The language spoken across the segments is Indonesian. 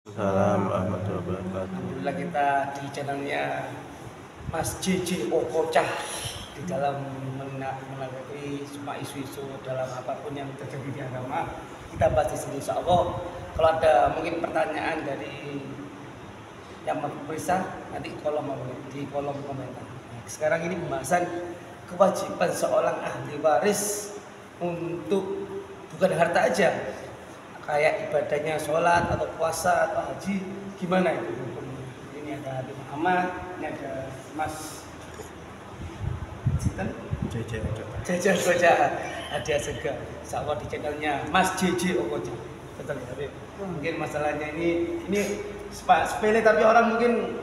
Assalamualaikum warahmatullahi wabarakatuh. Alhamdulillah kita di channelnya Mas JJ Okocah di dalam menanggapi semua isu-isu dalam apapun yang terjadi di agama. Kita bahas di sini insya Allah. Kalau ada mungkin pertanyaan dari yang pemirsa nanti di kolom komentar. Nah, sekarang ini pembahasan kewajiban seorang ahli waris untuk bukan harta aja, kayak ibadahnya sholat atau puasa atau haji, gimana itu hukumnya? Ini ada Habib Muhammad, ini ada Mas Sinten JJ Okocah, ada Sega, insya Allah di channelnya Mas JJ Okocah. Betul ya Habib? Mungkin masalahnya ini sepele tapi orang mungkin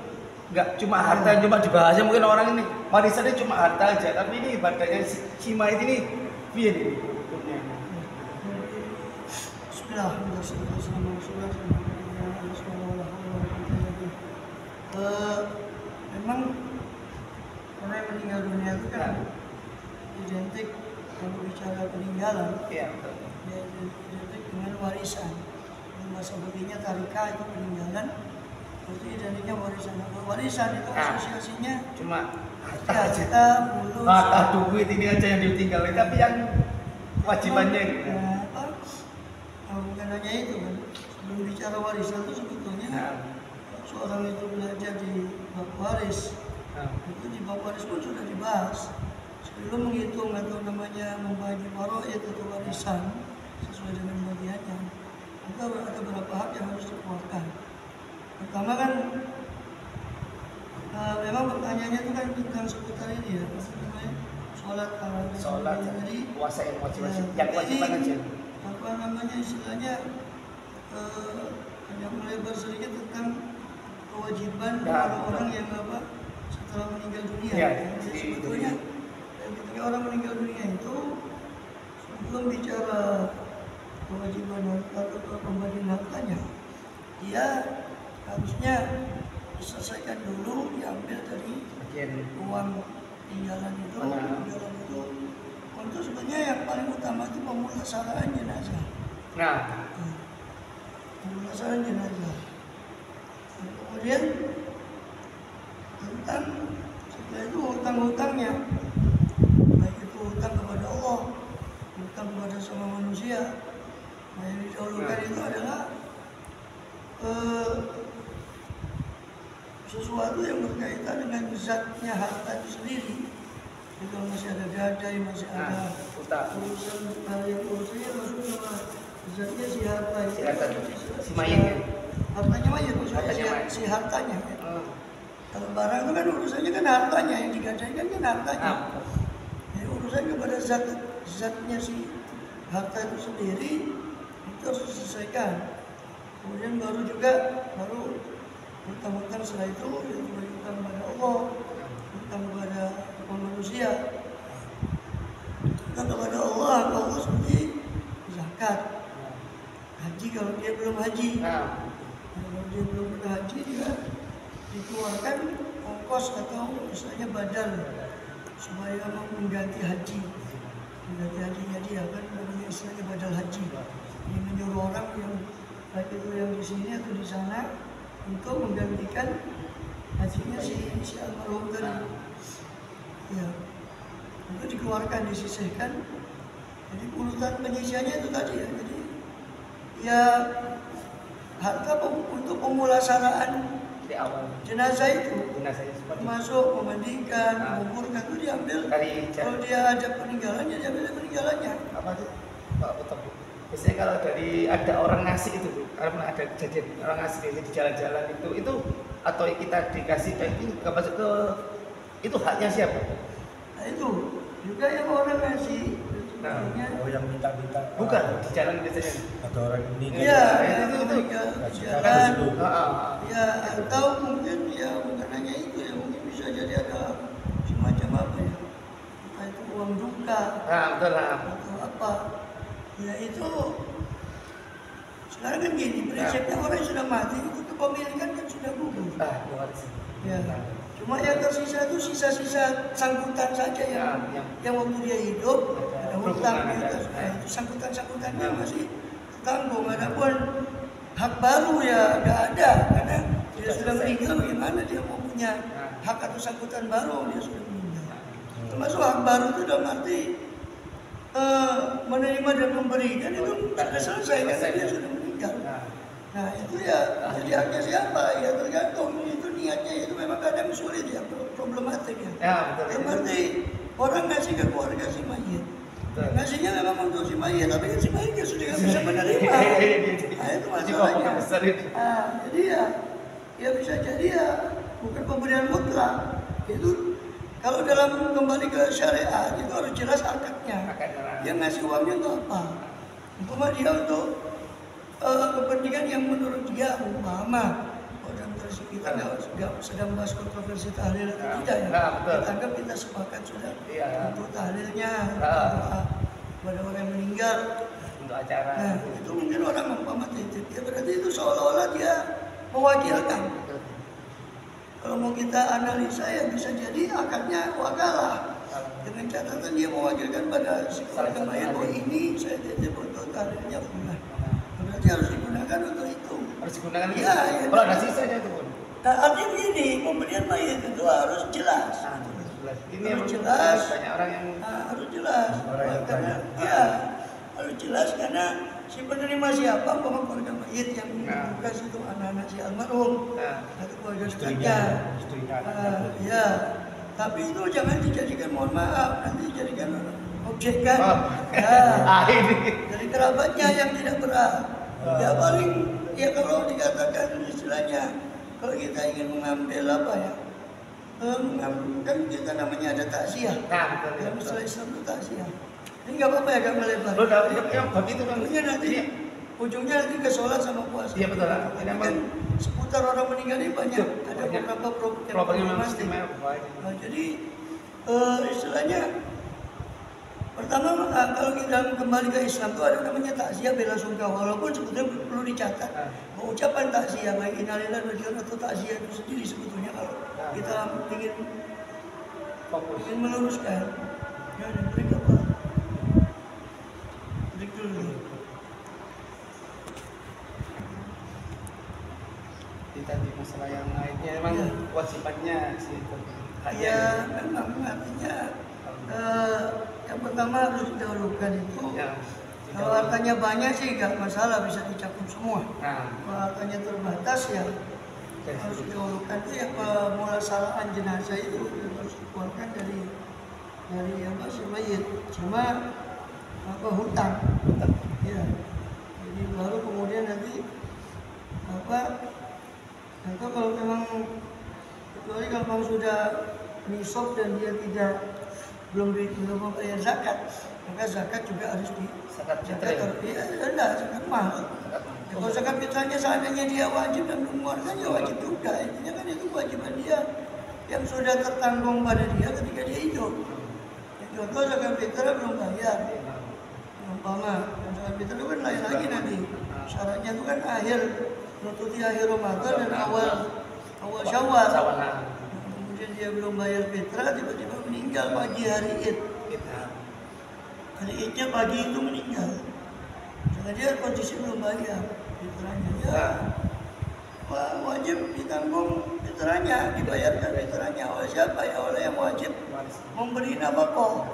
nggak cuma harta yang cuma dibahasnya, mungkin orang ini warisannya cuma harta aja, tapi ini ibadahnya si Mayit ini piye nih hukumnya? Memang orang yang meninggal dunia itu kan identik, kalau bicara peninggalan Iya, ya identik dengan warisan. Bahasa buktinya tarikah itu peninggalan, berarti identiknya warisan. Warisan itu asosiasinya cuma harta aja, harta, mulus, harta duit ini aja yang ditinggalin, tapi yang kewajibannya bukan hanya itu kan. Sebelum bicara warisan itu sebetulnya seorang itu belajar di bab waris, itu di bab waris pun sudah dibahas. Sebelum menghitung atau namanya membagi faraid atau warisan sesuai dengan bagiannya, maka ada beberapa hak yang harus dikeluarkan. Pertama kan memang pertanyaannya itu kan tentang seputar ini ya, sholat, jadi puasa yang kewajiban aja. Apa namanya istilahnya yang melebar sedikit tentang kewajiban orang yang setelah meninggal dunia. Jadi sebetulnya ketika orang meninggal dunia itu sebelum bicara kewajiban harta atau pembagian hartanya, dia harusnya diselesaikan dulu, diambil dari uang tinggalan itu. Untuk sebenarnya yang paling utama itu pemulasaraan jenazah. Pemulasaraan jenazah. Kemudian tentang setelah itu hutang-hutangnya, baik itu hutang kepada Allah, hutang kepada sama manusia. Nah, yang didahulukan itu adalah sesuatu yang berkaitan dengan zatnya harta itu sendiri. Jadi kalau masih ada gadai, masih ada urusan yang urusannya masuk sama zatnya si harta itu, si mayitnya. Hartanya mayit, maksudnya si hartanya. Kalau barang itu kan urusannya kan hartanya, yang digadaikan kan hartanya. Jadi urusan kepada zatnya si harta itu sendiri itu harus diselesaikan. Kemudian baru hutang-hutang setelah itu, yaitu hutang kepada Allah, hutang kepada manusia. Hutang kepada Allah seperti zakat, haji kalau dia belum haji. Kalau dia belum pernah haji, dia dikeluarkan ongkos atau misalnya badal supaya mengganti haji. Mengganti hajinya dia kan namanya istilahnya badal haji. Ini menyuruh orang yang baik itu yang di sini atau di sana untuk menggantikan hajinya si almarhum tadi. Ya, itu dikeluarkan, disisihkan. Jadi urutan penyisihannya itu tadi ya. Jadi ya harta untuk pemulasaraan jenazah itu, masuk memandikan, menguburkan itu diambil. Kalau dia ada peninggalannya, diambil dari peninggalannya. Apa sih? Betul. Biasanya kalau dari ada orang ngasih itu, karena ada kejadian orang ngasih di jalan-jalan itu atau kita dikasih daging ke itu haknya siapa? Nah itu juga yang orang ngasih. Yang minta-minta. Bukan di jalan biasanya. Atau orang ini. Iya, itu jalan. Ya, atau mungkin ya bukan hanya itu ya, mungkin bisa jadi ada semacam apa ya? Entah itu uang duka. Betul lah. Atau apa? Ya itu sekarang kan gini, prinsipnya orang yang sudah mati itu kepemilikan kan sudah gugur. Ya. Cuma yang tersisa itu sisa-sisa sangkutan saja yang waktu dia hidup ada hutang, itu sangkutan-sangkutannya masih tanggung. Adapun hak baru ya nggak ada karena dia sudah meninggal. Bagaimana dia mau punya hak atau sangkutan baru, dia sudah meninggal. Termasuk hak baru itu dalam arti menerima dan memberikan itu sudah selesai karena dia sudah meninggal. Nah itu ya jadi haknya siapa ya tergantung, itu niatnya itu memang kadang sulit ya, problematik ya. Dalam arti orang ngasih ke keluarga si mayit, ngasihnya memang untuk si mayit, tapi kan si mayitnya sudah nggak bisa menerima. Nah itu masalahnya. Jadi ya bisa jadi ya bukan pemberian mutlak. Itu kalau dalam kembali ke syariat itu harus jelas akadnya. Dia ngasih uangnya untuk apa? Umpama dia untuk kepentingan yang menurut dia umpama dalam versi kita nggak sedang bahas kontroversi tahlil atau tidak ya. Kita anggap kita sepakat sudah untuk tahlilnya, doa kepada orang yang meninggal untuk acara. Nah itu mungkin orang umpama titip ya, berarti itu seolah-olah dia mewakilkan. Kalau mau kita analisa ya bisa jadi akadnya wakalah dengan catatan dia mewakilkan pada si keluarga mayat, oh ini saya titip untuk tahlilnya bulan. Berarti harus digunakan untuk itu. Harus digunakan ya. Kalau ada sisanya itu pun. Nah, artinya begini, pemberian mayat itu harus jelas. Ini harus jelas. Banyak orang yang harus jelas. Karena ya harus jelas karena si penerima siapa, umpama keluarga mayat yang bekas itu anak-anak si almarhum atau keluarga dekatnya. Ya, tapi itu jangan dijadikan, mohon maaf, nanti dijadikan objekan. Dari kerabatnya yang tidak berat. Ya paling ya kalau dikatakan istilahnya, kalau kita ingin mengambil apa ya, kan kita namanya ada takziah. Dalam istilah Islam itu takziah. Ini nggak apa-apa ya, agak melebar. Begitu kan? Nanti ujungnya nanti ke sholat sama puasa. Iya betul. Ini kan seputar orang meninggal ini banyak. Ada beberapa problematik. Jadi istilahnya pertama kalau kita kembali ke Islam itu ada namanya takziah bela sungkawa, walaupun sebetulnya perlu dicatat bahwa ucapan takziah baik innalillahi wa inna ilaihi raji'un atau takziah itu sendiri sebetulnya kalau kita ingin meluruskan ya dan break apa? Break dulu. Tadi masalah yang lainnya memang kewajibannya sih itu. Ya memang artinya yang pertama harus didahulukan itu. Kalau hartanya banyak sih nggak masalah, bisa dicakup semua. Kalau hartanya terbatas ya harus didahulukan. Itu yang pemulasaran jenazah itu harus dikeluarkan dari apa si mayit sama apa hutang. Ya. Jadi baru kemudian nanti apa? Atau kalau memang kecuali kalau memang sudah nisab dan dia belum membayar zakat, maka zakat juga harus zakat mahal. Ya, kalau zakat fitrahnya seandainya dia wajib dan mengeluarkan ya wajib juga. Intinya kan itu kewajiban dia yang sudah tertanggung pada dia ketika dia hidup. Ya, contoh zakat fitrah belum bayar, umpama zakat fitrah itu kan lain lagi nanti. Syaratnya itu kan menutupi akhir Ramadan dan awal Syawal. Kemudian dia belum bayar fitrah, tiba-tiba meninggal pagi hari Id. Hari Idnya pagi itu meninggal. Karena dia kondisi belum bayar fitrahnya. Ya, wajib ditanggung fitrahnya, dibayarkan fitrahnya oleh siapa ya? Oleh yang wajib memberi nafkah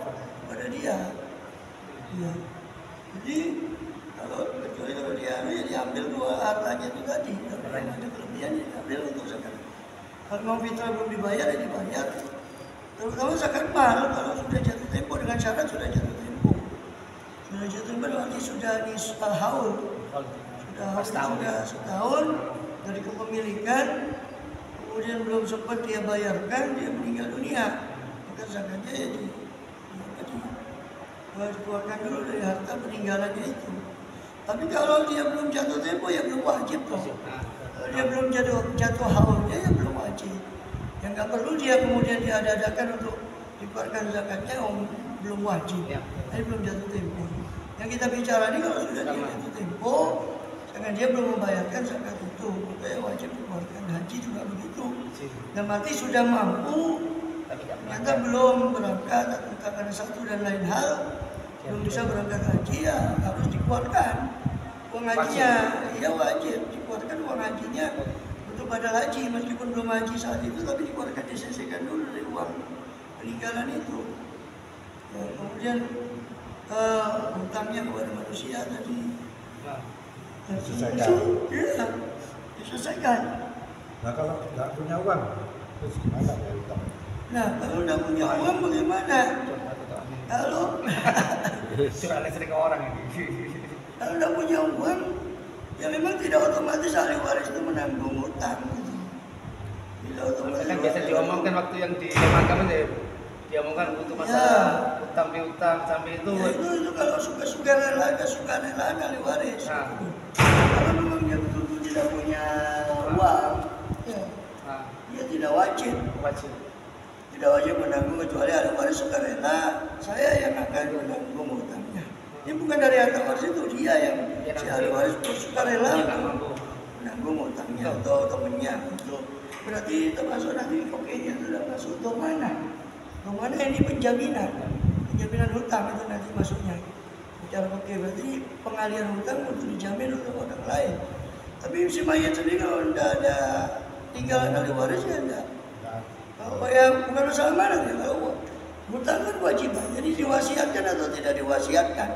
pada dia. Ya. Jadi kecuali kalau dia diambil dua hartanya itu tadi, kalau ada kelebihan diambil untuk zakat. Kalau mau fitrah belum dibayar ya dibayar. Terutama zakat mal kalau sudah jatuh tempo dengan syarat sudah jatuh tempo. Sudah jatuh tempo berarti sudah haul. Sudah setahun dari kepemilikan, kemudian belum sempat dia bayarkan, dia meninggal dunia. Maka zakatnya ya dikeluarkan dulu dari harta peninggalannya itu. Tapi kalau dia belum jatuh tempo ya belum wajib toh. Kalau dia belum jatuh haulnya ya belum wajib. Yang nggak perlu dia kemudian diadakan untuk dikeluarkan zakatnya belum wajib. Tapi belum jatuh tempo. Yang kita bicara ini kalau sudah dia jatuh tempo, jangan dia belum membayarkan zakat itu, maka ya wajib dikeluarkan. Haji juga begitu. Dan mati sudah mampu, ternyata belum berangkat atau karena satu dan lain hal belum bisa berangkat haji ya harus dikeluarkan uang hajinya, iya wajib dikeluarkan uang hajinya untuk badal haji meskipun belum haji saat itu, tapi dikeluarkan disisihkan dulu dari uang peninggalan itu. Ya, kemudian hutangnya kepada manusia tadi Diselesaikan. Iya, diselesaikan. Nah kalau nggak punya uang, terus gimana ya utang? Nah, kalau nggak punya uang bagaimana? Kalau curhat listrik ke orang ini. kalau nggak punya uang, ya memang tidak otomatis ahli waris itu menanggung utang. Tidak otomatis. Kan biasa diomongkan waktu yang di mahkamah ya, diomongkan untuk masalah utang piutang sampai itu. Ya, itu kalau suka rela ahli waris. Nah. Kalau memang dia betul-betul tidak punya uang, ya, Nah, dia tidak wajib. Tidak wajib menanggung kecuali ahli waris sukarela, saya yang akan menanggung utangnya. Ini bukan dari ahli waris itu, dia yang si ahli waris itu sukarela menanggung utangnya atau temannya. Berarti termasuk nanti pokoknya sudah masuk domana. Domana ini penjaminan hutang itu nanti masuknya. Secara pokoknya berarti pengalian hutang untuk dijamin untuk orang lain. Tapi si mayat sendiri kalau tidak ada tinggalan ahli warisnya tidak. Kalau yang bukan masalah mana ya, kalau hutang kan kewajiban, jadi diwasiatkan atau tidak diwasiatkan.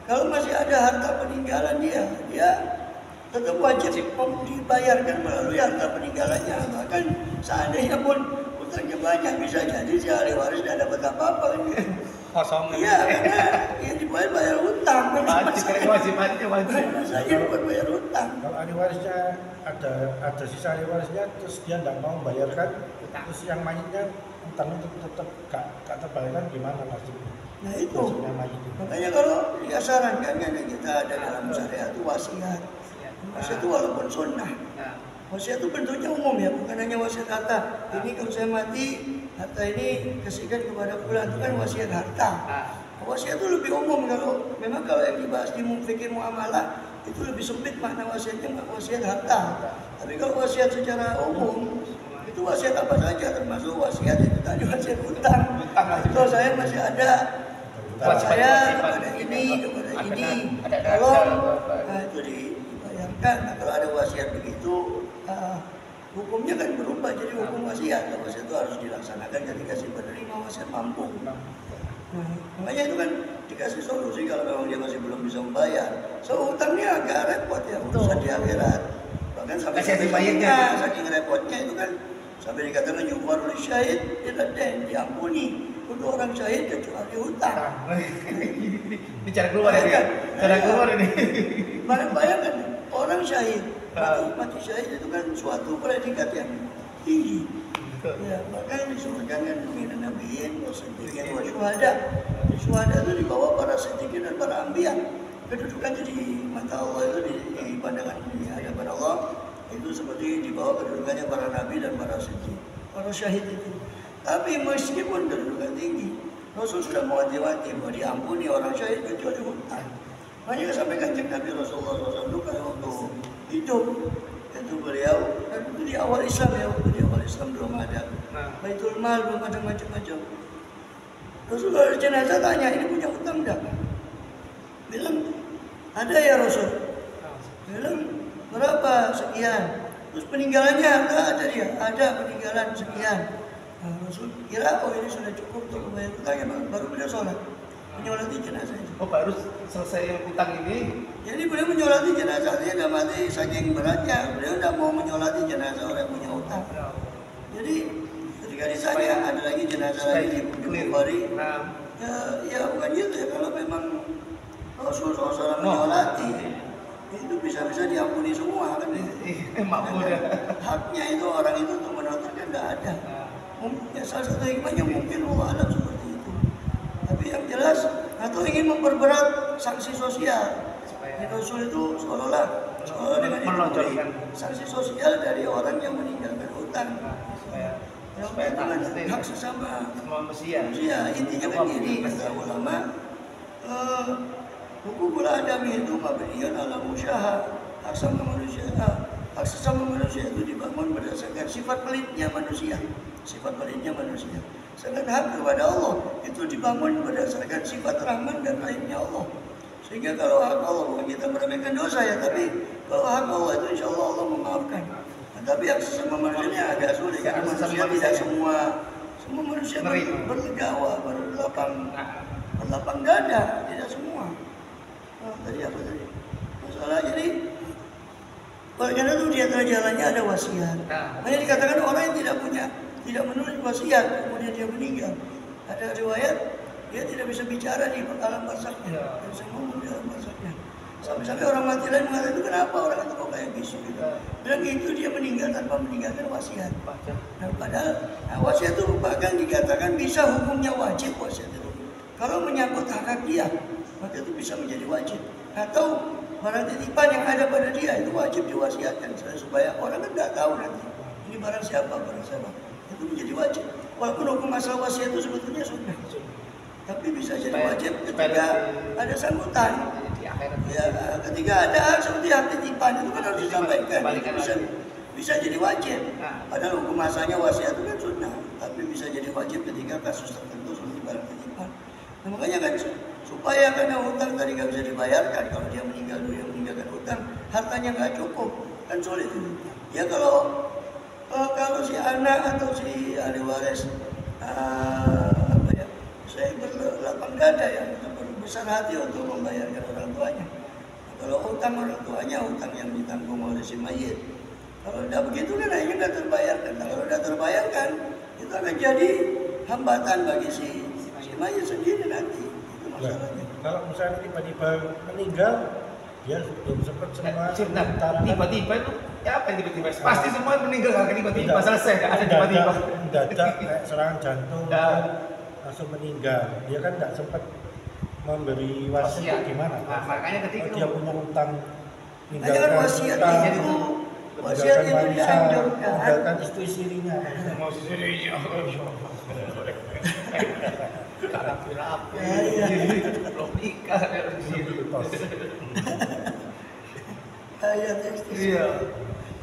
Kalau masih ada harta peninggalan dia tetap wajib dibayarkan melalui harta peninggalannya. Bahkan seandainya pun hutangnya banyak, bisa jadi si ahli waris tidak dapat apa-apa. kosong. Iya, karena yang bayar hutang. Kewajibannya wajib. Saya bukan bayar hutang. Kalau ahli warisnya ada sisa ahli warisnya, terus dia tidak mau membayarkan, terus yang mayitnya utang itu tetap gak terbayarkan, gimana nasibnya? Nah itu. Nasibnya mayit itu. Makanya kalau dia sarankan kan kita ada dalam syariat itu wasiat. Wasiat itu walaupun sunnah. Wasiat itu bentuknya umum ya, bukan hanya wasiat harta. Ini kalau saya mati, harta ini kasihkan kepada fulan, itu kan wasiat harta. Wasiat itu lebih umum. Kalau yang dibahas di fikih muamalah itu lebih sempit makna wasiatnya, wasiat harta. Tapi kalau wasiat secara umum itu wasiat apa saja, termasuk wasiat itu tadi wasiat hutang. Kalau saya masih ada saya kepada ini, tolong, nah itu dibayarkan. Nah, kalau ada wasiat begitu, hukumnya kan berubah jadi hukum wasiat. Wasiat itu harus dilaksanakan ketika si penerima wasiat mampu. Nah, makanya itu kan dikasih solusi kalau memang dia masih belum bisa membayar. So hutangnya agak repot ya urusan di akhirat. Bahkan sampai saking repotnya itu kan sampai dikatakan yughfaru lisyahid tidak diampuni untuk orang syahid kecuali hutang. Ini cara keluar ya, cara keluar ini. Bayangkan orang syahid, mati syahid itu kan suatu predikat yang tinggi. Ya, maka disebutkan kan minan nabiyyin wa siddiqin wa syuhada. Syuhada itu dibawa para siddiqin dan para anbiya. Kedudukannya di mata Allah itu di pandangan di hadapan Allah itu seperti dibawa kedudukannya para nabi dan para siddiq, para syahid itu. Tapi meskipun kedudukan tinggi, Rasul sudah mewanti-wanti bahwa diampuni orang syahid kecuali hutang. Makanya sampai kanjeng Nabi Rasulullah SAW kalau waktu hidup itu beliau dan itu di awal Islam ya, waktu di awal Islam belum ada Baitul Mal, belum ada macam-macam. Rasulullah jenazah tanya, ini punya hutang enggak? Bilang ada ya Rasul. Bilang berapa? Sekian. Terus peninggalannya ada dia, ada peninggalan sekian. Nah, Rasul kira ini sudah cukup untuk membayar hutangnya, baru beliau sholat menyolati jenazah itu. Oh baru selesai yang hutang ini? Jadi beliau menyolati jenazah, dia sudah mati saking beratnya, beliau tidak mau menyolati jenazah orang yang punya hutang. Jadi ketika ditanya ada lagi jenazah lagi di Bukhari, ya bukan gitu ya, kalau memang Rasulullah SAW menyolati itu bisa-bisa diampuni semua kan? Haknya itu orang itu untuk menonton kan tidak ada. Ya salah satu hikmahnya mungkin Allah alam seperti itu. Tapi yang jelas atau ingin memperberat sanksi sosial. Rasul itu seolah-olah dengan itu sanksi sosial dari orang yang meninggalkan hutang. Supaya hak sesama manusia. Intinya kan gini kata ulama, hukum adami itu mabniun ala musyahah. Hak sesama manusia itu dibangun berdasarkan sifat pelitnya manusia. Sedangkan hak kepada Allah itu dibangun berdasarkan sifat rahman dan rahimnya Allah. Sehingga kalau hak Allah, bukan kita meremehkan dosa ya, tapi kalau hak Allah itu insya Allah Allah memaafkan. Tapi yang sesama manusia ini agak sulit karena manusia tidak semua manusia berlegawa, berlapang dada, tidak semua. Tadi apa tadi? Masalah jadi karena itu di antara jalannya ada wasiat. Makanya dikatakan orang yang tidak menulis wasiat kemudian dia meninggal. Ada riwayat dia tidak bisa bicara di alam barzaknya, tidak bisa ngomong di alam barzaknya. Sampai-sampai orang mati lain mengatakan itu kenapa orang itu kok kayak bisu gitu. Bilang itu dia meninggal tanpa meninggalkan wasiat. Nah, padahal wasiat itu bahkan dikatakan bisa hukumnya wajib wasiat itu. Kalau menyangkut hak dia, maka itu bisa menjadi wajib. Atau barang titipan yang ada pada dia itu wajib diwasiatkan supaya orang kan tidak tahu nanti ini barang siapa. Itu menjadi wajib. Walaupun hukum asal wasiat itu sebetulnya sunnah. Tapi bisa jadi wajib ketika ada sambutan. Ya, ketika ada hak seperti hak titipan itu kan harus disampaikan. Itu bisa jadi wajib. Padahal hukum asalnya wasiat itu kan sunnah, tapi bisa jadi wajib ketika kasus tertentu seperti barang titipan. Nah, makanya kan supaya karena hutang tadi nggak bisa dibayarkan, kalau dia meninggalkan hutang, hartanya nggak cukup, kan sulit. Ya kalau si anak atau si ahli waris saya berlapang dada ya, berbesar hati untuk membayarkan orang tuanya. Kalau hutang orang tuanya, hutang yang ditanggung oleh si mayit. Kalau tidak begitu kan akhirnya nggak terbayarkan. Nah, kalau tidak terbayarkan, itu akan jadi hambatan bagi si mayit sendiri nanti. Itu masalahnya. Kalau misalnya tiba-tiba meninggal, dia belum sempat semua tiba-tiba itu ya apa yang tiba-tiba? Pasti semua meninggal kan tiba-tiba selesai, nggak ada tiba-tiba. Mendadak kayak serangan jantung. Langsung meninggal, dia kan nggak sempat memberi wasiat gimana? Nah, makanya ketika dia punya utang, meninggalkan wasiat itu dianjurkan. Meninggalkan istri-istrinya. Mau istrinya. Rapi-rapi. Belum nikah di sini. Ayat istri.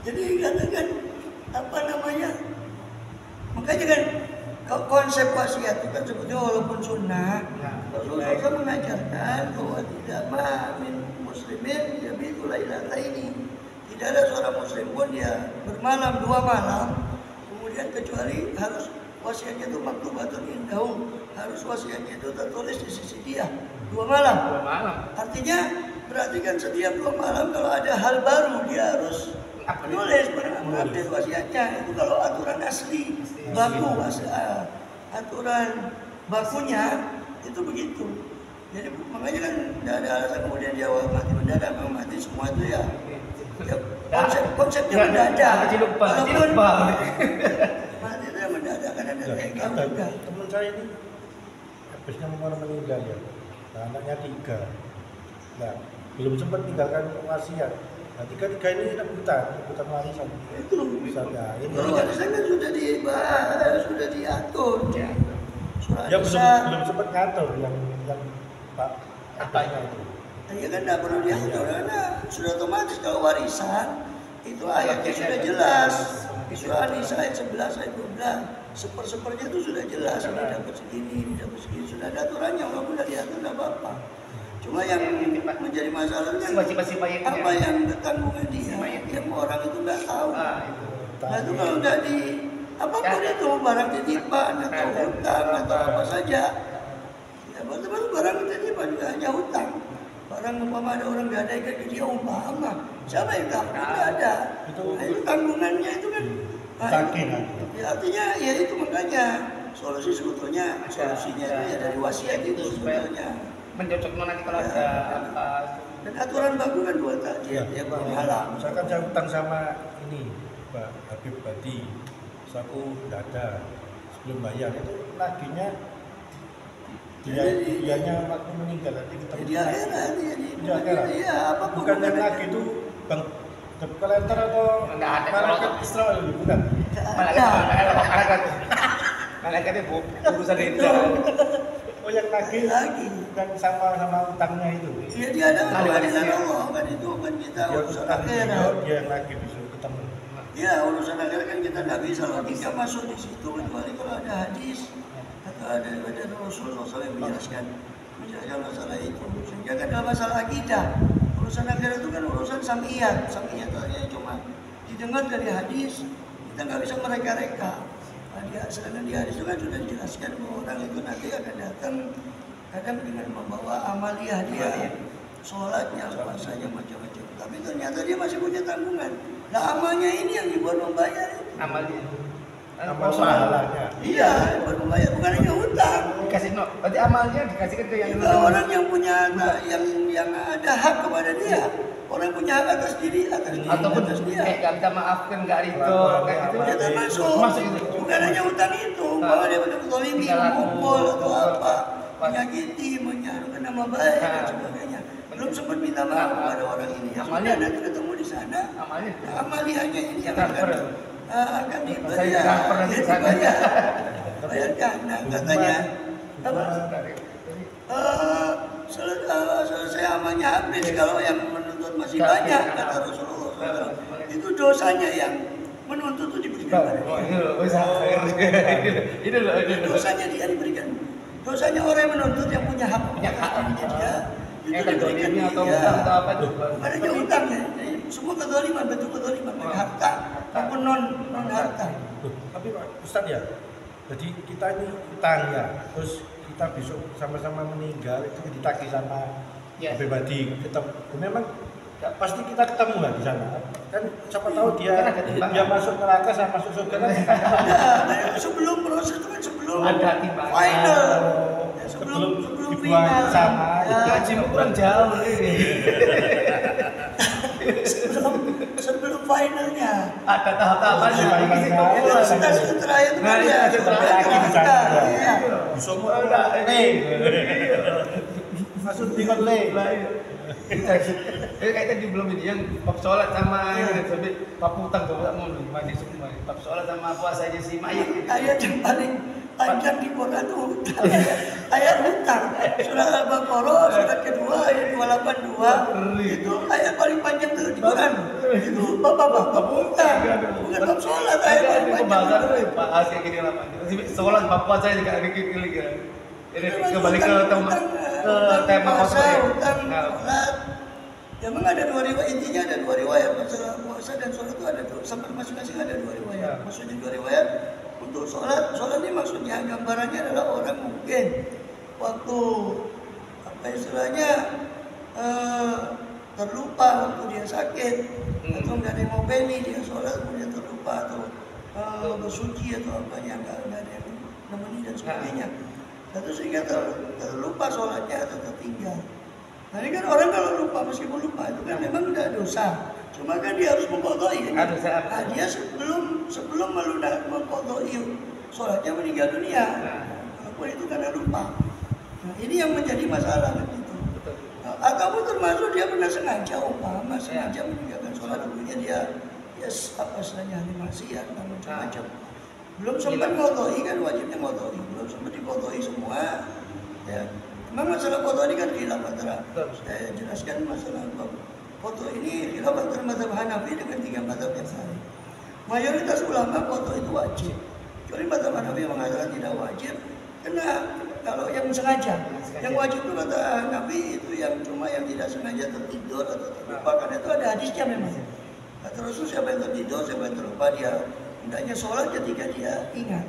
Jadi katakan apa namanya? Makanya kan konsep wasiat itu kan sebetulnya walaupun sunnah, Rasulullah mengajarkan bahwa tidak min muslimin yabitu lailataini. Tidak ada seorang muslim pun dia bermalam 2 malam, kemudian kecuali harus wasiatnya itu maktubatun indahum, harus wasiatnya itu tertulis di sisi dia 2 malam. Artinya berarti kan setiap 2 malam kalau ada hal baru dia harus menulis, mengupdate wasiatnya. Itu kalau aturan asli baku, aturan bakunya itu begitu. Jadi makanya kan tidak ada alasan kemudian dia mati mendadak, mati semua itu ya konsepnya mendadak. Walaupun mati itu mendadak kan ada regam juga. Teman saya ini habisnya meninggal ya, nah, anaknya 3, nah belum sempat tinggalkan wasiat. Nah, 3 ini rebutan warisan. Itu misalnya ini. Kalau warisan kan sudah dibahas, sudah diatur. Ya belum sempat ngatur yang Pak apanya itu. Ya kan tidak perlu diatur karena sudah otomatis kalau warisan itu ayatnya sudah jelas. Surah An-Nisa ayat 11 ayat 12. Sepersepernya itu sudah jelas. Ini dapat segini, sudah ada aturannya. Walaupun tidak diatur tidak apa-apa. Cuma yang menjadi masalah kan apa yang ketanggungan dia, yang orang itu nggak tahu. Nah itu kalau nggak di apapun itu barang titipan atau hutang atau apa saja, ya betul-betul barang titipan juga hanya hutang. Barang umpama ada orang gadaikan ke dia umpama, siapa yang tahu? Nggak ada. Nah, itu tanggungannya itu kan. Ya, artinya ya itu makanya solusinya itu ya dari wasiat itu sebetulnya. Mencocok nanti kalau ada apa dan aturan baku kan 2 tadi ya berhalang. Misalkan saya utang sama ini Pak Habib Badi, saku dada sebelum bayar itu nagihnya dianya waktu meninggal nanti ketemu di akhirat iya apapun bukan yang nagih itu bang kolektor atau malaikat Israel bukan malaikatnya urusan itu. Oh yang nagih lagi bukan sama utangnya itu. Iya dia ada pengadilan Allah kan itu kan kita urusan akhirat. Dia nagih bisa ketemu. Ya urusan akhirat kan kita nggak bisa logika masuk di situ kecuali kalau ada hadis atau ada Rasulullah SAW yang menjelaskan. menjelaskan masalah itu. Sehingga kan dalam masalah akidah, urusan akhirat itu kan urusan sam'iyat. Sam'iyat itu artinya cuma didengar dari hadis, kita nggak bisa mereka-reka. Sedangkan di hadis itu kan sudah dijelaskan bahwa orang itu nanti akan datang kadang dengan membawa amaliyah dia, sholatnya, puasanya, macam-macam. Tapi ternyata dia masih punya tanggungan. Nah amalnya ini yang dibuat membayar. Amalnya. Amal pahalanya. Iya, dibuat membayar, bukan hanya hutang. Dikasih no, berarti amalnya dikasihkan ke yang Juga orang yang punya yang ada hak kepada dia. Orang punya hak atas diri, ataupun atas dia. kayak gak minta maafkan gak ridho kayak gitu. Dia termasuk. Masuk itu. Bukan hanya hutang itu, bahwa dia betul-betul memukul atau apa, menyakiti, menyarukan nama baik dan sebagainya. Belum sempat minta maaf kepada orang ini. Ya sudah, nanti ketemu di sana. Amalnya. Amaliannya ini yang akan Saya pernah di sana. Bayarkan. Nah katanya apa? Selesai amalnya habis kalau yang menuntut masih banyak, kata Rasulullah SAW. Itu dosanya yang menuntut itu diberikan pada dia. Ini Dosanya dia diberikan. Dosanya orang yang menuntut yang punya hak dia. Itu diberikan dia. atau hutang atau apa itu. Bukan hanya hutangnya. Semua kezaliman, bentuk kezaliman, baik harta maupun non harta. Tapi Pak Ustaz ya, jadi kita ini utang ya, terus kita besok sama-sama meninggal itu ditagih sama pribadi. Memang pasti kita ketemu nggak di sana? Kan siapa tahu dia masuk neraka sama masuk surga kan? Sebelum proses itu kan sebelum Ada timbangan. final. Sebelum dibuang final. sama. Gajimu kurang jauh ini. Sebelum finalnya. Ada tahap-tahapannya. Itu stasiun terakhir itu kan ya. Iya. Semua masuk di kayak tadi belum ini yang bab sholat sama ini sampai bab utang tuh tak mau mandi semua. Bab sholat sama puasa aja sih mayat. Ayat yang paling panjang di Quran itu ayat hutang. Surah Al-Baqarah surat kedua ayat 282 itu ayat paling panjang tuh di Quran. Itu bab hutang, bukan bab sholat. Ayat paling panjang. Bahas kayak gini lah panjang. Sholat bab puasa aja juga dikit-dikit. Ini kembali ke tema puasa, hutang, sholat. Ya memang ada dua riwayat, intinya ada dua riwayat masalah puasa dan sholat itu ada sampai masing-masing ada dua riwayat. Maksudnya dua riwayat untuk sholat ini maksudnya gambarannya adalah orang mungkin waktu apa istilahnya terlupa waktu dia sakit atau nggak ada yang mau beli dia sholat kemudian terlupa atau bersuci atau apa yang nggak ada yang nemeni dan sebagainya. Lalu sehingga terlupa sholatnya atau tertinggal. Nah ini kan orang kalau lupa, meskipun lupa itu kan memang tidak dosa. Cuma kan dia harus mengqadai. Nah, dia sebelum mengqadai sholatnya meninggal dunia. Walaupun itu karena lupa. Nah ini yang menjadi masalah kan itu. Atau termasuk dia pernah sengaja sengaja meninggalkan sholat dulunya dia apa istilahnya ahli maksiat dan macam-macam. Belum sempat qadai kan wajibnya qadai. Belum sempat diqadai semua. Ya. Memang masalah qadha ini kan khilaf antara saya jelaskan masalah qadha ini khilaf antara mazhab Hanafi dengan tiga mazhab yang lain. Mayoritas ulama qadha itu wajib. Kecuali mazhab Hanafi mengatakan tidak wajib karena kalau yang sengaja. Yang wajib itu kata Hanafi itu yang cuma yang tidak sengaja tertidur atau terlupa karena itu ada hadisnya memang. Kata Rasul siapa yang tertidur, siapa yang terlupa dia hendaknya sholat ketika dia ingat.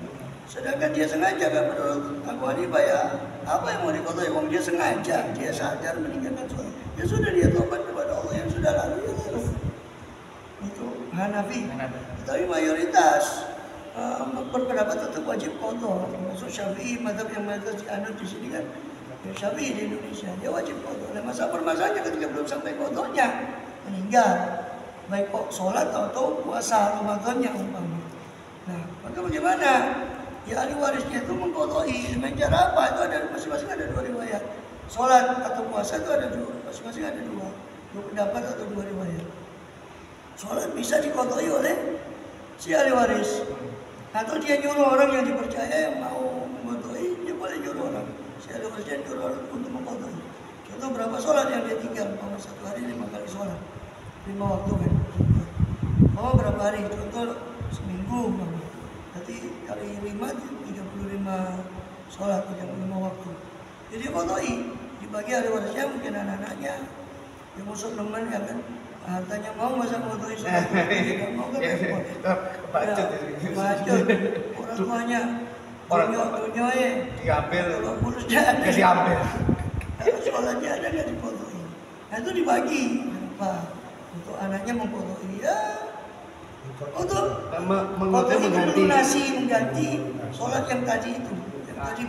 Sedangkan dia sengaja kan menurut Abu Hanifah ya apa yang mau dikotori? Wong dia sengaja, dia sadar meninggalkan sholat. Ya sudah dia tobat kepada Allah yang sudah lalu ya lalu. Itu Hanafi. Tapi mayoritas berpendapat tetap wajib qadha. Termasuk Syafi'i, mazhab yang mayoritas dianut di sini kan. Ya, Syafi'i di Indonesia dia wajib qadha. Nah masa permasalahannya ketika belum sampai qadhanya meninggal, baik kok sholat atau puasa Ramadannya umpama. Nah maka bagaimana? Ya ahli warisnya itu mengqadai dengan cara apa? Itu ada masing-masing ada dua riwayat. Sholat atau puasa itu ada dua, masing-masing ada dua pendapat atau dua riwayat. Sholat bisa diqadai oleh si ahli waris, atau dia nyuruh orang yang dipercaya yang mau mengqadai, dia boleh nyuruh orang. Si ahli waris dia nyuruh orang untuk mengqadai. Contoh berapa sholat yang dia tinggal? Umpama satu hari 5 kali sholat, 5 waktu kan? Oh berapa hari? Contoh seminggu umpama. Berarti kali 5 35 sholat 35 waktu. Jadi qadai. dibagi ahli warisnya mungkin anak-anaknya yang musuh teman ya kan, hartanya mau masa motoin sholat tidak mau kan repot. Bacut orang tuanya dunyoe diambil, kalau urusnya ada diambil, kalau sholatnya ada nggak dipotoin. Nah itu dibagi apa untuk anaknya mempotoin ya, untuk mengganti sholat yang tadi itu. Tadi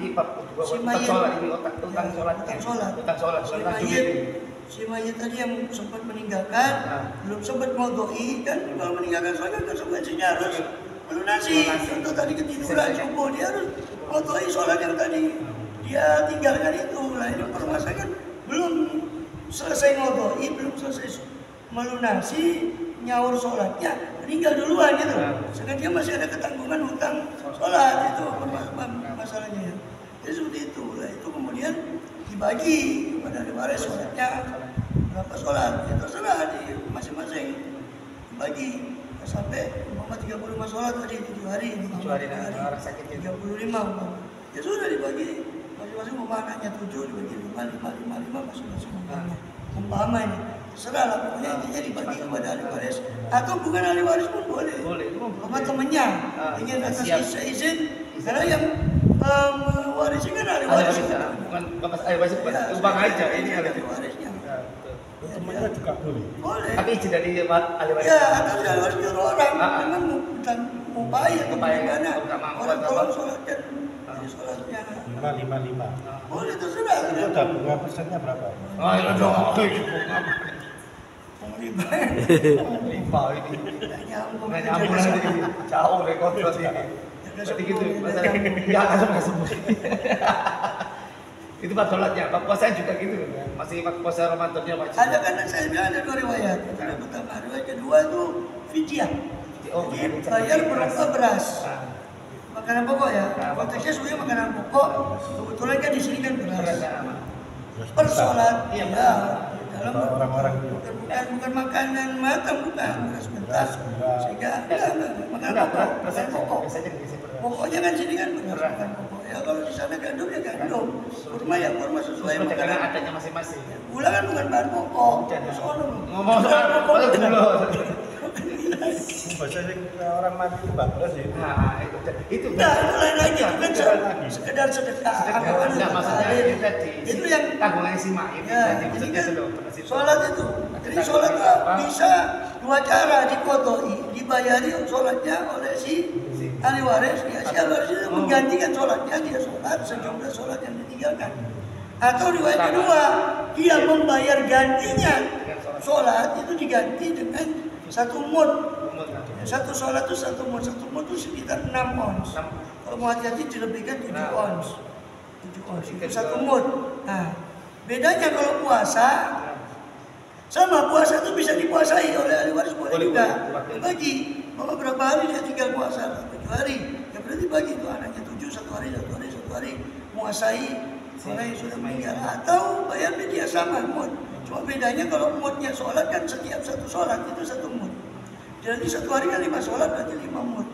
si mayit si mayit tadi yang sempat meninggalkan belum sempat modoi kan, kalau meninggalkan sholat kan konsekuensinya harus melunasi. Contoh tadi ketiduran subuh dia harus modoi sholat yang tadi dia tinggalkan itu. Nah ini permasalahan belum selesai modoi, belum selesai melunasi nyaur sholatnya, meninggal duluan gitu. Sedangkan dia masih ada ketanggungan hutang sholat, itu masalahnya. Jadi seperti itu. Nah, itu kemudian dibagi kepada ahli waris sholatnya berapa sholat, ya terserah di masing-masing dibagi. Sampai 35 sholat tadi 7 hari, 35 ya sudah dibagi masing-masing. Anaknya 7 dibagi 5 masing-masing umpama ini. Terserah lah, pokoknya intinya dibagi kepada ahli waris atau bukan ahli waris pun boleh. Sama temennya ingin atas izin, karena yang mewarisi kan ahli waris. Bukan ahli waris, umpang aja ini ahli warisnya. Temennya juga boleh. Boleh. Tapi izin dari ahli waris. Ya, atau ahli waris nyuruh orang, memang bukan upaya gimana. Orang tolong sholatkan. Sholatnya 5. Boleh, terserah. Itu udah bunga persennya berapa? Oh iya dong. Riba ini. Nyambung nanti jauh dari kontrol ini. Seperti gitu. Ya langsung nggak sembuh. Itu Pak sholatnya, Pak puasanya juga gitu kan? Masih puasa Ramadannya wajib. Ada kan saya bilang ada 2 riwayat. Yang pertama, riwayat kedua itu fidyah. Jadi bayar berupa beras. Makanan pokok ya. Konteksnya sebenarnya makanan pokok. Kebetulan kan di sini kan beras. Per sholat, ya. Dalam orang-orang bukan makanan matang, bukan beras mentah. Sehingga makanan pokok. Pokoknya kan sini kan beras makan pokok. Ya kalau di sana gandum ya gandum. Kurma ya kurma sesuai makanan adanya masing-masing. Gula kan bukan bahan pokok. Ngomong soal gula. Bahasa orang mati itu bagus ya. Nah, itu lain lagi, bukan sekedar sedekah. Maksudnya itu yang tanggungannya si mak itu. Sholat itu, jadi sholat bisa 2 cara dikodoi, dibayari sholatnya oleh si ahli waris. Ya, si ahli waris itu menggantikan sholatnya, dia sholat sejumlah sholat yang ditinggalkan. Atau riwayat kedua, dia membayar gantinya sholat itu diganti dengan 1 mud. Satu sholat itu 1 mud. 1 mud itu sekitar 6 ons. Kalau mau hati-hati dilebihkan 7 ons. 7 ons itu 1 mud. Nah, bedanya kalau puasa, sama puasa itu bisa dipuasai oleh ahli waris, boleh juga. Bagi bahwa berapa hari dia tinggal puasa, 7 hari. Ya berarti bagi itu anaknya 7, 1 hari muasai orang yang sudah meninggal. Atau bayarnya dia sama mud. Cuma bedanya kalau mudnya sholat kan setiap 1 sholat itu 1 mud. Jadi 1 hari kan 5 sholat berarti 5 mud.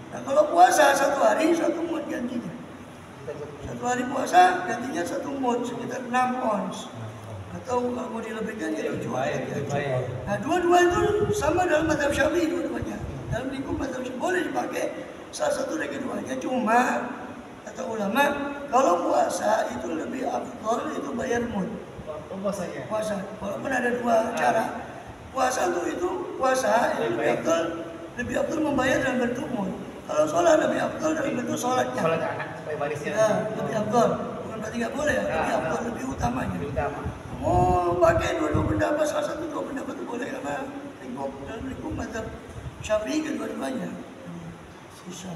Nah kalau puasa 1 hari 1 mud gantinya. 1 hari puasa gantinya 1 mud sekitar 6 ons. Atau kalau mau dilebihkan ya 7 hari. Nah dua-dua itu sama dalam mazhab Syafi'i dua-duanya. Dalam lingkup mazhab Syafi'i boleh dipakai salah satu dari keduanya. Cuma kata ulama kalau puasa itu lebih afdal itu bayar mud. Puasa. Walaupun ada 2 cara. Puasa untuk itu lebih afdal membayar dalam bentuk mud. Kalau sholat lebih afdal dalam bentuk sholatnya. Sholat anak supaya warisnya. Ya, lebih afdal. Bukan berarti nggak boleh ya. Lebih afdal, lebih utamanya. Mau pakai dua pendapat, salah satu 2 pendapat itu boleh karena dalam lingkup mazhab Syafi'i kedua-duanya. Susah.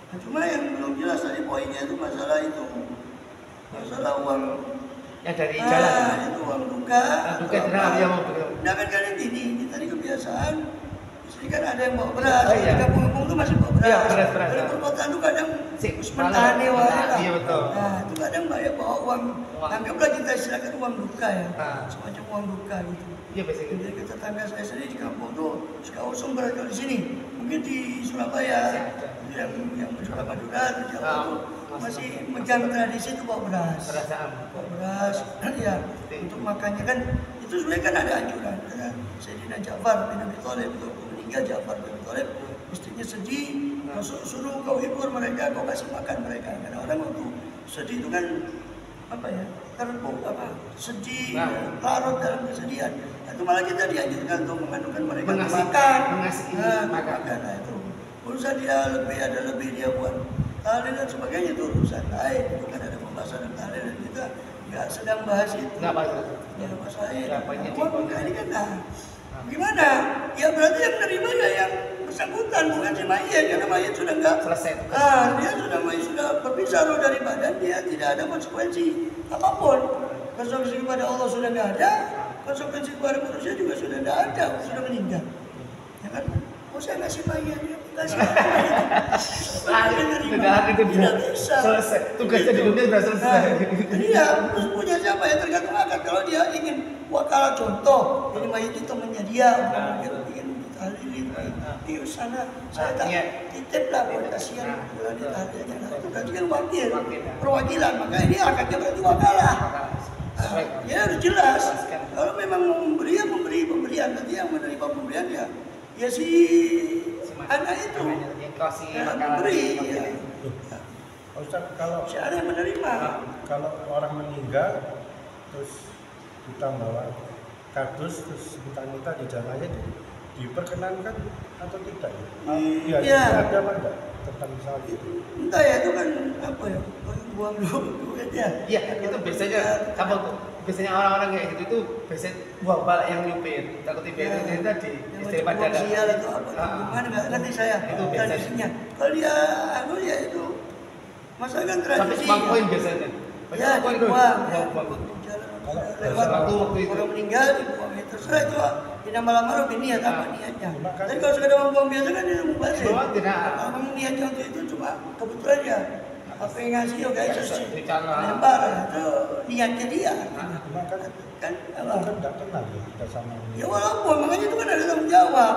Nah, cuma yang belum jelas tadi poinnya itu masalah uang yang dari jalan. Itu uang duka. Duka jelas dia mau beli. Nah kan ini tadi kebiasaan. Di sini kan ada yang bawa beras. Di kampung-kampung itu masih bawa beras. Iya, beras. Dari perkotaan itu kadang mentahane wae. Iya betul. Nah, itu kadang banyak bawa uang. Anggaplah kita istilahkan uang duka ya. Semacam uang duka gitu. Iya biasanya. Jadi tetangga saya sendiri di kampung tuh suka usung beras di sini. mungkin di Surabaya yang Surabaya Madura di Jawa itu masih megang tradisi itu bawa beras. Bawa beras, ya. Untuk makannya kan itu sebenarnya kan ada anjuran. Karena Sayyidina Ja'far bin Abi Thalib itu meninggal, Ja'far bin Abi Thalib istrinya sedih, suruh kau hibur mereka, kau kasih makan mereka. Karena orang waktu sedih itu kan apa ya, terpuk apa, sedih, larut dalam kesedihan. Itu malah kita dianjurkan untuk menganukan mereka makan, makan. Nah, itu urusan dia ada lebih dia buat tahlil dan sebagainya, itu urusan lain. Itu kan ada pembahasan tahlil dan kita nggak sedang bahas itu. Nggak bahas lain. Ini kan gimana? Ya berarti yang menerima ya yang bersangkutan, bukan si mayat, karena mayat sudah nggak selesai. Mayat sudah berpisah dari badan, dia tidak ada konsekuensi apapun. Konsekuensi kepada Allah sudah nggak ada, konsekuensi kepada manusia juga sudah tidak ada, sudah meninggal. Ya kan? Oh saya ngasih mayat, kasih mayat. Itu tidak bisa. Selesai. Tugasnya di dunia sudah selesai. Iya, terus punya siapa ya tergantung akad. Kalau dia ingin wakalah contoh, ini mayat itu temannya dia, ingin ditahlilin di sana, saya tak titip lah buat kasihan kalau ditahlilnya. Itu berarti kan wakil, perwakilan, makanya ini akadnya berarti wakalah. Ya harus jelas. Kalau memang mau memberi ya memberi pemberian, nanti yang menerima pemberian ya si anak itu yang memberi. Ustaz, kalau si anak yang menerima, kalau orang meninggal terus kita bawa kardus terus minta di jalannya diperkenankan atau tidak? Iya. Ada apa enggak tentang soal itu? Entah ya, itu kan apa ya, buang duit ya. Iya, itu biasanya orang-orang kayak gitu itu biasanya buang balik yang nyupir. Takut tiba itu tadi istilah padahal. Sial itu apa? Gimana nggak ngerti saya itu tradisinya. Kalau dia ya itu masakan tradisi. Sampai semangkoin biasanya. Ya, dibuang. Waktu itu orang meninggal dibuang itu terserah itu tidak malam-malam niat apa niatnya. Tapi kalau sekedar membuang biasa kan dia mubazir. Kalau niatnya untuk itu cuma kebetulan ya apa yang ngasih ya guys lembar itu niatnya dia. Kan nggak kenal ya kita sama. Ya walaupun makanya itu kan ada tanggung jawab.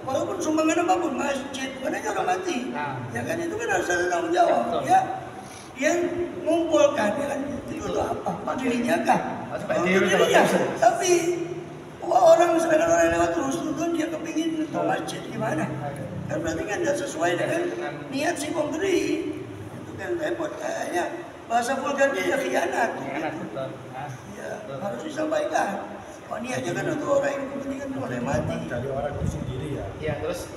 Walaupun sumbangan apapun masjid, bukan aja orang mati. Ya kan itu kan harus ada tanggung jawab. Ya dia mengumpulkan ya kan itu apa? Dirinya kah? Dirinya. Tapi orang sedangkan orang lewat terus kan dia kepingin untuk masjid gimana? Kan berarti kan tidak sesuai dengan niat si pemberi. Itu kan repot kayaknya. Bahasa vulgarnya ya khianat. Betul. Ya harus disampaikan. Niatnya kan untuk orang yang kepentingan orang mati. Dari orang itu sendiri ya. Iya, terus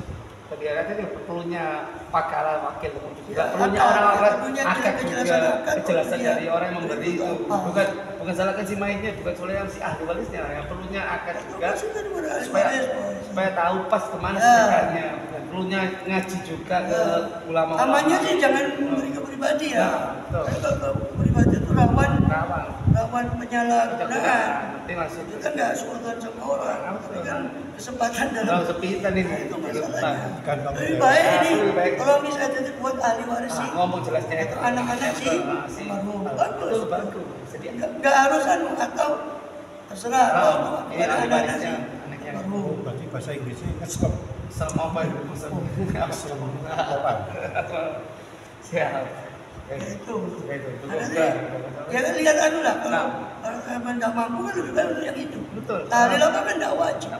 kebiasaan itu perlunya pakalah wakil juga perlunya orang-orang akad juga kejelasan dari orang yang memberi itu bukan salahkan si mayatnya, bukan salahkan si ahli warisnya, yang perlunya akad juga supaya tahu pas kemana sedekahnya. Perlunya ngaji juga ke ulama. Namanya sih jangan memberi ke pribadi ya. Kalau pribadi itu rawan penyalahgunaan. Itu kan nggak sultan sama orang, tapi kan kesempatan dalam kesempitan ini. Itu masalahnya. Lebih baik ini kalau misalnya titip buat ahli waris sih. Ngomong jelasnya itu. Anak-anak sih marhum bagus. Nggak harus atau terserah ini anak-anak sih. Marhum. Berarti bahasa Inggrisnya ngeslep. Sama apa itu? Siap. Itu. Ya kan lihat lah kalau nggak mampu kan lebih baik untuk yang itu. Betul. Tahlil apa kan nggak wajib.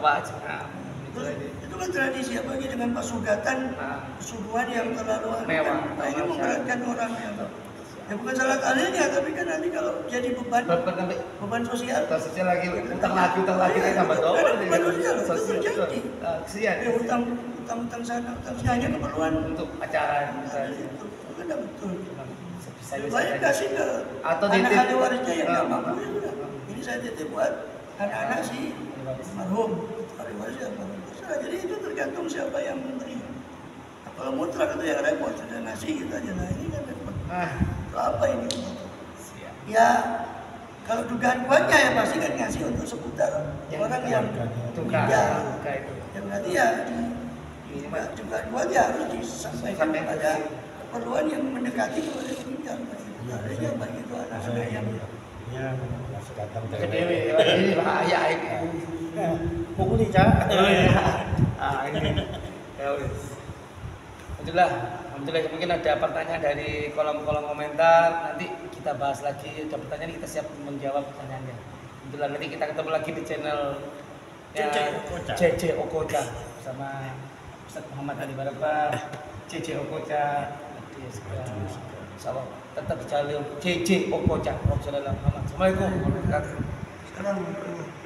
Itu kan tradisi apalagi dengan pasugatan subuhan yang terlalu mewah. Ini memberatkan orang yang ya bukan salah tahlilnya, tapi kan nanti kalau jadi beban sosial. Sosial lagi utang lagi kan tambah doang. Beban sosial itu terjadi. Kesian. Ya utang sana, utang sini hanya keperluan untuk acara. Itu kan tidak betul. Saya kasih ke atau anak ahli warisnya yang nggak mampu ya sudah. Ini saya titip buat anak-anak si marhum, ahli warisnya marhum. Jadi itu tergantung siapa yang memberi. Kalau mutlak itu yang repot, sudah ngasih gitu aja lah. Ini kan repot. Apa ini? Ya kalau dugaan kuatnya ya pasti kan ngasih untuk seputar orang yang meninggal. Ya berarti ya dugaan kuatnya harus disampaikan kepada keperluan yang mendekati kepada meninggal. Adanya bagi itu anak-anak yang masih datang dari ini bahaya ini. Pukuli cak. Ini Ya wis. Alhamdulillah mungkin ada pertanyaan dari kolom-kolom komentar, nanti kita bahas lagi. Ada pertanyaan kita siap menjawab pertanyaannya. Alhamdulillah nanti kita ketemu lagi di channel JJ Okocha bersama Ustaz Muhammad Ali Barabah, JJ Okocha. Insyaallah tetap jalur JJ Okocha. Wassalamualaikum warahmatullahi wabarakatuh.